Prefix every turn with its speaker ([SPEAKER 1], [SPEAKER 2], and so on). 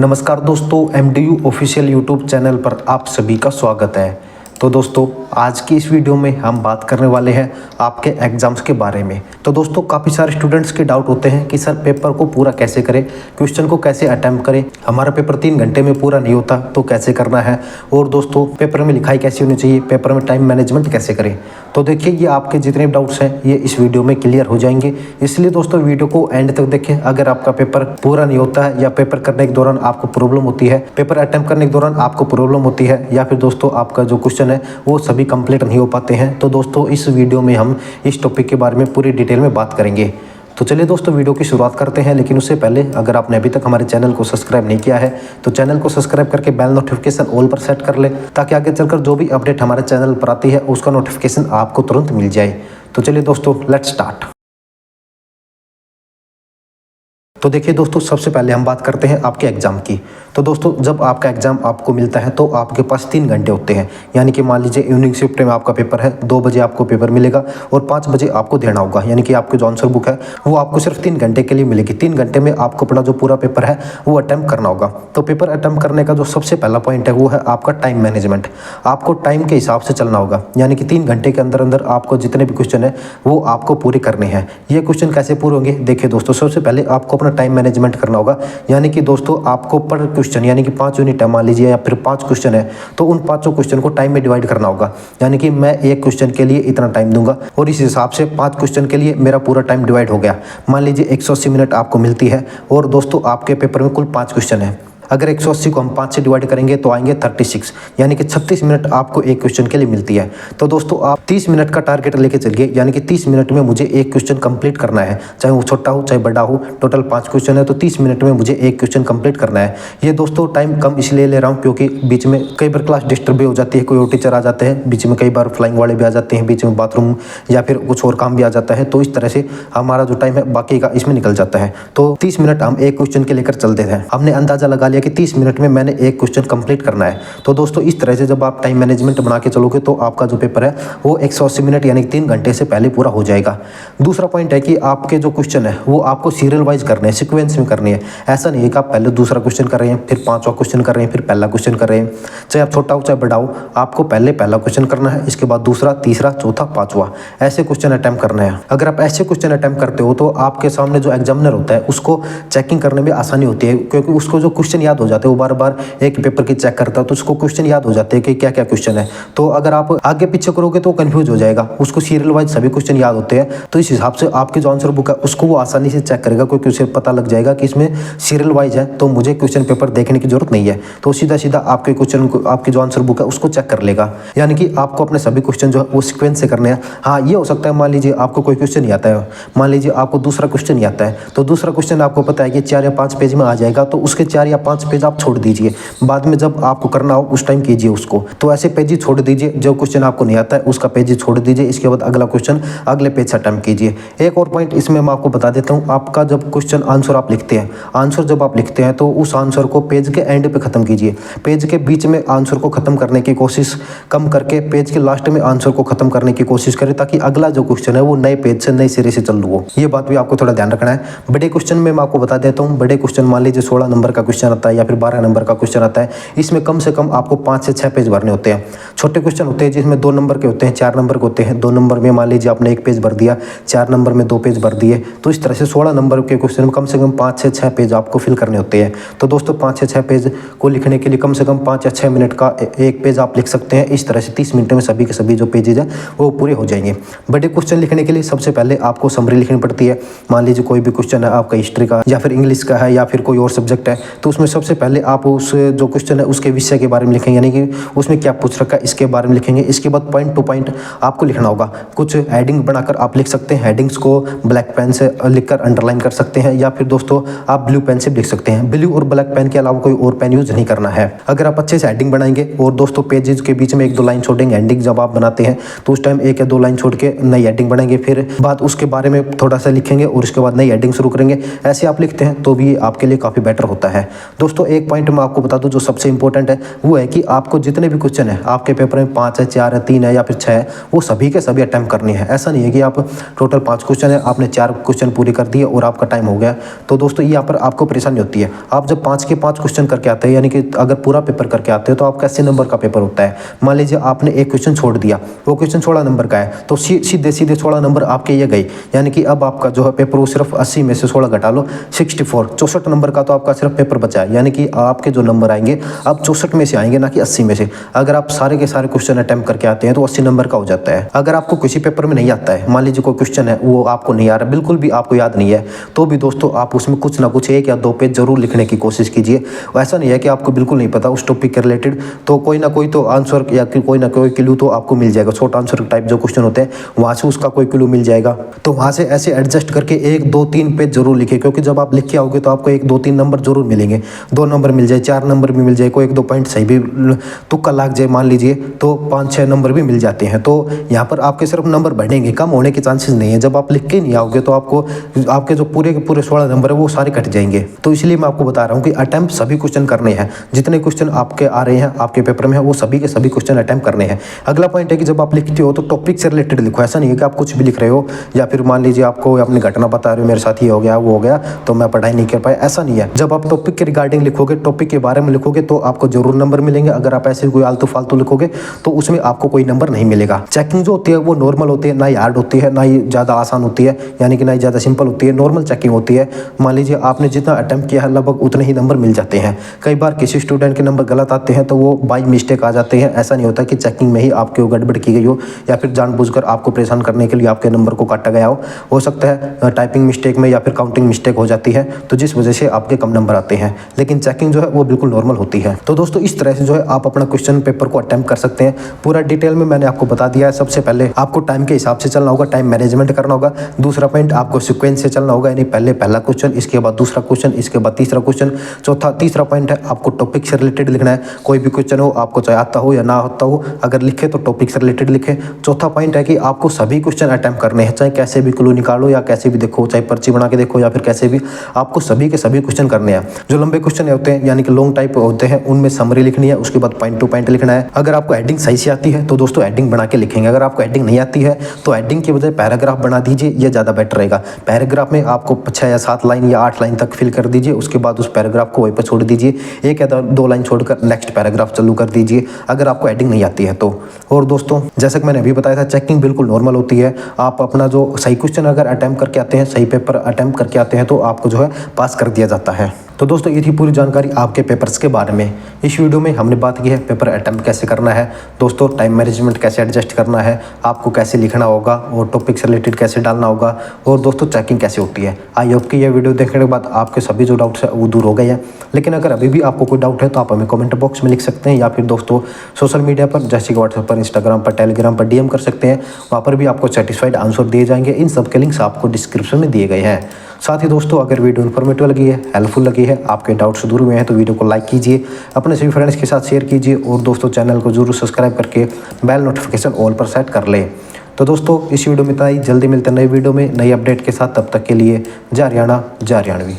[SPEAKER 1] नमस्कार दोस्तों, MDU official YouTube channel पर आप सभी का स्वागत है। तो दोस्तों, आज की इस वीडियो में हम बात करने वाले हैं आपके एग्जाम्स के बारे में। तो दोस्तों, काफ़ी सारे स्टूडेंट्स के डाउट होते हैं कि सर पेपर को पूरा कैसे करें, क्वेश्चन को कैसे अटेम्प्ट करें, हमारा पेपर 3 घंटे में पूरा नहीं होता तो कैसे करना है, और दोस्तों पेपर में लिखाई कैसी होनी चाहिए, पेपर में टाइम मैनेजमेंट कैसे करें। तो देखिए, ये आपके जितने डाउट्स हैं ये इस वीडियो में क्लियर हो जाएंगे, इसलिए दोस्तों वीडियो को एंड तक देखें। अगर आपका पेपर पूरा नहीं होता है या पेपर करने के दौरान आपको प्रॉब्लम होती है, पेपर अटेम्प्ट करने के दौरान आपको प्रॉब्लम होती है, या फिर दोस्तों आपका जो क्वेश्चन है वो सभी कंप्लीट नहीं हो पाते हैं, तो दोस्तों इस वीडियो में हम इस टॉपिक के बारे में पूरी डिटेल में बात करेंगे। तो चलिए दोस्तों, वीडियो की शुरुआत करते हैं। लेकिन उससे पहले अगर आपने अभी तक हमारे चैनल को सब्सक्राइब नहीं किया है तो चैनल को सब्सक्राइब करके बेल नोटिफिकेशन ऑल पर सेट कर ले, ताकि आगे चलकर जो भी अपडेट हमारे चैनल पर आती है उसका नोटिफिकेशन आपको तुरंत मिल जाए। तो चलिए दोस्तों, लेट्स स्टार्ट। तो देखिए दोस्तों, सबसे पहले हम बात करते हैं आपके एग्ज़ाम की। तो दोस्तों, जब आपका एग्ज़ाम आपको मिलता है तो आपके पास 3 घंटे होते हैं, यानी कि मान लीजिए इवनिंग शिफ्ट में आपका पेपर है, 2 बजे आपको पेपर मिलेगा और 5 बजे आपको देना होगा, यानी कि आपकी जो आंसर बुक है वो आपको सिर्फ 3 घंटे के लिए मिलेगी। 3 घंटे में आपको अपना जो पूरा पेपर है वो अटैम्प्ट करना होगा। तो पेपर अटैम्प्ट करने का जो सबसे पहला पॉइंट है वो है आपका टाइम मैनेजमेंट। आपको टाइम के हिसाब से चलना होगा, यानी कि 3 घंटे के अंदर अंदर आपको जितने भी क्वेश्चन है वो आपको पूरे करने हैं। ये क्वेश्चन कैसे पूरे होंगे, देखिए दोस्तों, सबसे पहले आपको अपना टाइम मैनेजमेंट करना होगा, यानी कि दोस्तों आपको पर क्वेश्चन, यानी कि 5 यूनिट है मान लीजिए, या फिर 5 क्वेश्चन है, तो उन 5 क्वेश्चन को टाइम में डिवाइड करना होगा। यानी कि मैं एक क्वेश्चन के लिए इतना टाइम दूंगा और इस हिसाब से 5 क्वेश्चन के लिए मेरा पूरा टाइम डिवाइड हो गया। मान लीजिए 180 मिनट आपको मिलती है और दोस्तों आपके पेपर में कुल 5 क्वेश्चन है। अगर 180 को हम 5 से डिवाइड करेंगे तो आएंगे 36, यानी कि 36 मिनट आपको एक क्वेश्चन के लिए मिलती है। तो दोस्तों आप 30 मिनट का टारगेट लेके चलिए, यानी कि 30 मिनट में मुझे एक क्वेश्चन कंप्लीट करना है, चाहे वो छोटा हो चाहे बड़ा हो। टोटल 5 क्वेश्चन है तो 30 मिनट में मुझे एक क्वेश्चन कंप्लीट करना है। ये दोस्तों टाइम कम इसलिए ले रहा हूँ क्योंकि बीच में कई बार क्लास डिस्टर्ब भी हो जाती है, कोई और टीचर आ जाते हैं बीच में, कई बार फ्लाइंग वाले भी आ जाते हैं बीच में, बाथरूम या फिर कुछ और काम भी आ जाता है, तो इस तरह से हमारा जो टाइम है बाकी का इसमें निकल जाता है। तो 30 मिनट हम एक क्वेश्चन के लेकर चलते हैं। हमने अंदाजा लगा लिया कि 30 मिनट में मैंने एक क्वेश्चन कंप्लीट करना है। तो दोस्तों इस तरह से जब आप टाइम मैनेजमेंट बना के चलोगे तो आपका जो पेपर है वो 180 मिनट यानी 3 घंटे से पहले पूरा हो जाएगा। दूसरा पॉइंट है कि आपके जो क्वेश्चन है वो आपको सीरियल वाइज करने हैं, सीक्वेंस में करनी है। ऐसा नहीं है कि आप पहले दूसरा क्वेश्चन कर रहे हैं, फिर 5वां क्वेश्चन कर रहे हैं, फिर पहला क्वेश्चन कर रहे हैं। चाहे आप छोटा हो चाहे बड़ा हो, आपको पहले पहला क्वेश्चन करना है, इसके बाद दूसरा, तीसरा, चौथा, 5वां, ऐसे क्वेश्चन अटैम्प्ट करना है। अगर आप ऐसे क्वेश्चन अटैम्प्ट करते हो तो आपके सामने जो एग्जामिनर होता है उसको चेकिंग करने में आसानी होती है, क्योंकि उसको जो क्वेश्चन याद हो जाते हैं, वो बार बार एक पेपर की चेक करता है तो उसको क्वेश्चन याद हो जाते हैं कि क्या क्या क्वेश्चन है। तो अगर आप आगे पीछे करोगे तो कंफ्यूज हो जाएगा, उसको सीरियल वाइज सभी क्वेश्चन याद होते हैं, तो इस हिसाब से आपकी जो आंसर बुक है उसको वो आसानी से चेक करेगा, क्योंकि उसे पता लग जाएगा कि इसमें सीरियल वाइज है तो मुझे क्वेश्चन पेपर देखने की जरूरत नहीं है। तो सीधा सीधा आपके क्वेश्चन को, आपकी जो आंसर बुक है उसको चेक कर लेगा। यानी कि आपको अपने सभी क्वेश्चन जो है वो सिक्वेंस से करने हैं। हाँ, ये हो सकता है मान लीजिए आपको कोई क्वेश्चन नहीं आता है, मान लीजिए आपको दूसरा क्वेश्चन नहीं आता है, तो दूसरा क्वेश्चन आपको पता है कि 4 या 5 पेज में आ जाएगा, तो उसके 4 या 5 पेज आप छोड़ दीजिए, बाद में जब आपको करना हो उस टाइम कीजिए उसको। तो ऐसे पेज ही छोड़ दीजिए, जो क्वेश्चन आपको नहीं आता है उसका पेज ही छोड़ दीजिए, इसके बाद अगला क्वेश्चन अगले पेज से अटेम्प्ट कीजिए। एक और पॉइंट इसमें मैं आपको बता देता हूँ, आपका जब क्वेश्चन आंसर आप लिखते हैं, आंसर जब आप लिखते हैं तो उस आंसर को पेज के एंड पे खत्म कीजिए। पेज के बीच में आंसर को खत्म करने की कोशिश कम करके पेज के लास्ट में आंसर को खत्म करने की कोशिश करें, ताकि अगला जो क्वेश्चन है वो नए पेज से नए सिरे से चल हो। ये बात भी आपको थोड़ा ध्यान रखना है। बड़े क्वेश्चन में मैं आपको बता देता हूँ, बड़े क्वेश्चन मान लीजिए 16 नंबर का क्वेश्चन आता है या फिर 12 नंबर का क्वेश्चन आता है, इसमें कम से कम आपको 5 से 6 पेज भरने होते हैं। छोटे क्वेश्चन होते हैं जिसमें 2 नंबर के होते हैं, 4 नंबर के होते हैं। 2 नंबर में मान लीजिए आपने 1 पेज भर दिया, 4 नंबर में 2 पेज भर दिए, तो इस तरह से 16 नंबर के क्वेश्चन में कम से कम 5 से 6 पेज आपको फिल करने होते हैं। तो दोस्तों 5 से 6 पेज को लिखने के लिए कम से कम 5 या 6 मिनट का एक पेज आप लिख सकते हैं। इस तरह से 30 मिनट में सभी के सभी जो पेजेज हैं वो पूरे हो जाएंगे। बड़े क्वेश्चन लिखने के लिए सबसे पहले आपको समरी लिखनी पड़ती है। मान लीजिए कोई भी क्वेश्चन है आपका हिस्ट्री का या फिर इंग्लिश का है या फिर कोई और सब्जेक्ट है, तो उसमें सबसे पहले आप उस जो क्वेश्चन है उसके विषय के बारे में लिखेंगे, यानी कि उसमें क्या पूछ रखा है इसके बारे में लिखेंगे। इसके बाद पॉइंट टू पॉइंट आपको लिखना होगा। कुछ हेडिंग बनाकर आप लिख सकते हैं, हेडिंग्स को ब्लैक पेन से लिखकर अंडरलाइन कर सकते हैं, या फिर दोस्तों आप ब्लू पेन से लिख सकते हैं। ब्लू और ब्लैक पेन के अलावा कोई और पेन यूज नहीं करना है। अगर आप अच्छे से हेडिंग बनाएंगे और दोस्तों पेजेस के बीच में 1-2 लाइन छोड़ेंगे, हेडिंग जब आप बनाते हैं तो उस टाइम 1 या 2 लाइन छोड़ के नई हेडिंग बनाएंगे, फिर बाद उसके बारे में थोड़ा सा लिखेंगे और उसके बाद नई हेडिंग शुरू करेंगे। ऐसे आप लिखते हैं तो भी आपके लिए काफ़ी बेटर होता है। दोस्तों एक पॉइंट मैं आपको बता दूं जो सबसे इंपॉर्टेंट है, वो है कि आपको जितने भी क्वेश्चन है आपके पेपर में 5 है, 4 है, 3 है या फिर 6 है, वो सभी के सभी अटेम्प्ट करनी है। ऐसा नहीं है कि आप टोटल 5 क्वेश्चन है, आपने 4 क्वेश्चन पूरे कर दिए और आपका टाइम हो गया। तो दोस्तों यहाँ पर आपको परेशानी होती है। आप जब 5 के 5 क्वेश्चन करके आते हैं, यानी कि अगर पूरा पेपर करके आते हैं तो आपका 80 नंबर का पेपर होता है। मान लीजिए आपने एक क्वेश्चन छोड़ दिया, वो क्वेश्चन 16 नंबर का है, तो सीधे 16 नंबर आपके ये गए, यानी कि अब आपका जो है पेपर वो सिर्फ 80 में से 16 घटा लो, 64 नंबर का तो आपका सिर्फ पेपर बचा है। यानी कि आपके जो नंबर आएंगे अब 64 में से आएंगे, ना कि 80 में से। अगर आप सारे के सारे क्वेश्चन अटेम्प्ट करके आते हैं तो 80 नंबर का हो जाता है। अगर आपको किसी पेपर में नहीं आता है, मान लीजिए कोई क्वेश्चन है वो आपको नहीं आ रहा, बिल्कुल भी आपको याद नहीं है, तो भी दोस्तों आप उसमें कुछ ना कुछ 1 या 2 पेज जरूर लिखने की कोशिश कीजिए। ऐसा नहीं है कि आपको बिल्कुल नहीं पता उस टॉपिक के रिलेटेड, तो कोई ना कोई तो आंसर या कोई ना कोई क्लू तो आपको मिल जाएगा। शॉर्ट आंसर टाइप जो क्वेश्चन होते हैं वहाँ से उसका कोई क्लू मिल जाएगा। तो वहाँ से ऐसे एडजस्ट करके 1, 2, 3 पेज जरूर लिखिए, क्योंकि जब आप लिख के आओगे तो आपको 1, 2, 3 नंबर जरूर मिलेंगे। 2 नंबर मिल जाए, 4 नंबर भी मिल जाए, कोई 1-2 पॉइंट सही भी तुक्का लग जाए मान लीजिए, तो 5-6 नंबर भी मिल जाते हैं। तो यहाँ पर आपके सिर्फ नंबर बढ़ेंगे, कम होने के चांसेस नहीं है। जब आप लिख के नहीं आओगे तो आपको आपके जो पूरे के पूरे 16 नंबर है वो सारे कट जाएंगे। तो इसलिए मैं आपको बता रहा हूँ कि अटेम्प्ट सभी क्वेश्चन करने हैं। जितने क्वेश्चन आपके आ रहे हैं आपके पेपर में है वो सभी के सभी क्वेश्चन अटेम्प्ट करने हैं। अगला पॉइंट है कि जब आप लिखते हो तो टॉपिक से रिलेटेड लिखो। ऐसा नहीं है कि आप कुछ भी लिख रहे हो, या फिर मान लीजिए आपको अपनी घटना बता रहे हो, मेरे साथ ये हो गया वो हो गया तो मैं पढ़ाई नहीं कर पाया, ऐसा नहीं है। जब आप टॉपिक के रिगार्डिंग लिखोगे, टॉपिक के बारे में लिखोगे तो आपको जरूर नंबर मिलेंगे। अगर आप ऐसे कोई आलतू फालतू लिखोगे तो उसमें आपको कोई नंबर नहीं मिलेगा। चेकिंग जो होती है वो नॉर्मल होती है, ना ही हार्ड होती है, ना ही ज़्यादा आसान होती है, यानी कि ना ही ज़्यादा सिंपल होती है, नॉर्मल चेकिंग होती है। मान लीजिए आपने जितना अटेम्प्ट किया है लगभग उतने ही नंबर मिल जाते हैं। कई बार किसी स्टूडेंट के नंबर गलत आते हैं तो वो बाई मिस्टेक आ जाते हैं। ऐसा नहीं होता कि चेकिंग में ही आपके गड़बड़ की गई हो या फिर जानबूझकर आपको परेशान करने के लिए आपके नंबर को काटा गया हो सकता है टाइपिंग मिस्टेक में या फिर काउंटिंग मिस्टेक हो जाती है, तो जिस वजह से आपके कम नंबर आते हैं। लेकिन चेकिंग जो है वो बिल्कुल नॉर्मल होती है। तो दोस्तों इस तरह से जो है आप अपना क्वेश्चन पेपर को अटेम्प्ट कर सकते हैं। पूरा डिटेल में मैंने आपको बता दिया है। सबसे पहले आपको टाइम के हिसाब से चलना होगा, टाइम मैनेजमेंट करना होगा। दूसरा पॉइंट आपको सीक्वेंस से चलना होगा, यानी पहले पहला क्वेश्चन, इसके बाद दूसरा क्वेश्चन, इसके बाद तीसरा क्वेश्चन, तीसरा पॉइंट है आपको टॉपिक से रिलेटेड लिखना है। कोई भी क्वेश्चन हो आपको चाहे आता हो या ना आता हो, अगर लिखे तो टॉपिक से रिलेटेड लिखे। चौथा पॉइंट है कि आपको सभी क्वेश्चन अटेम्प्ट करने हैं, चाहे कैसे भी क्लू निकालो या कैसे भी देखो, चाहे पर्ची बना के देखो या फिर कैसे भी, आपको सभी के सभी क्वेश्चन करने हैं। जो लंबे क्वेश्चन होते हैं यानी कि लॉन्ग टाइप होते हैं उनमें समरी लिखनी है, उसके बाद पॉइंट टू पॉइंट लिखना है। अगर आपको हेडिंग सही से आती है तो दोस्तों हेडिंग बना के लिखेंगे। अगर आपको हेडिंग नहीं आती है तो हेडिंग की बजाय पैराग्राफ बना दीजिए, ये ज़्यादा बेटर रहेगा। पैराग्राफ में आपको 6 या 7 लाइन या 8 लाइन तक फिल कर दीजिए, उसके बाद उस पैराग्राफ को वहीं पर छोड़ दीजिए, 1 या 2 लाइन छोड़कर नेक्स्ट पैराग्राफ चालू कर दीजिए अगर आपको हेडिंग नहीं आती है तो। और दोस्तों जैसा कि मैंने अभी बताया था, चेकिंग बिल्कुल नॉर्मल होती है। आप अपना जो सही क्वेश्चन अगर अटेम्प्ट करके आते हैं, सही पेपर अटेम्प्ट करके आते हैं तो आपको जो है पास कर दिया जाता है। तो दोस्तों ये थी पूरी जानकारी आपके पेपर्स के बारे में। इस वीडियो में हमने बात की है पेपर अटेम्प्ट कैसे करना है, दोस्तों टाइम मैनेजमेंट कैसे एडजस्ट करना है, आपको कैसे लिखना होगा और टॉपिक से रिलेटेड कैसे डालना होगा, और दोस्तों चेकिंग कैसे होती है। आई होप कि यह वीडियो देखने के बाद आपके सभी जो डाउट्स है वो दूर हो गए हैं। लेकिन अगर अभी भी आपको कोई डाउट है तो आप हमें कमेंट बॉक्स में लिख सकते हैं, या फिर दोस्तों सोशल मीडिया पर जैसे कि व्हाट्सएप पर, इंस्टाग्राम पर, टेलीग्राम पर DM कर सकते हैं। वहाँ पर भी आपको सेटिस्फाइड आंसर दिए जाएंगे। इन सब के लिंक्स आपको डिस्क्रिप्शन में दिए गए हैं। साथ ही दोस्तों अगर वीडियो इन्फॉर्मेटिव लगी है, हेल्पफुल लगी है, आपके डाउट्स दूर हुए हैं तो वीडियो को लाइक कीजिए, अपने सभी फ्रेंड्स के साथ शेयर कीजिए, और दोस्तों चैनल को जरूर सब्सक्राइब करके बेल नोटिफिकेशन ऑल पर सेट कर लें। तो दोस्तों इस वीडियो में इतना ही, जल्दी मिलते हैं नई वीडियो में नई अपडेट के साथ। तब तक के लिए जय हरियाणा, जय हरियाणवी।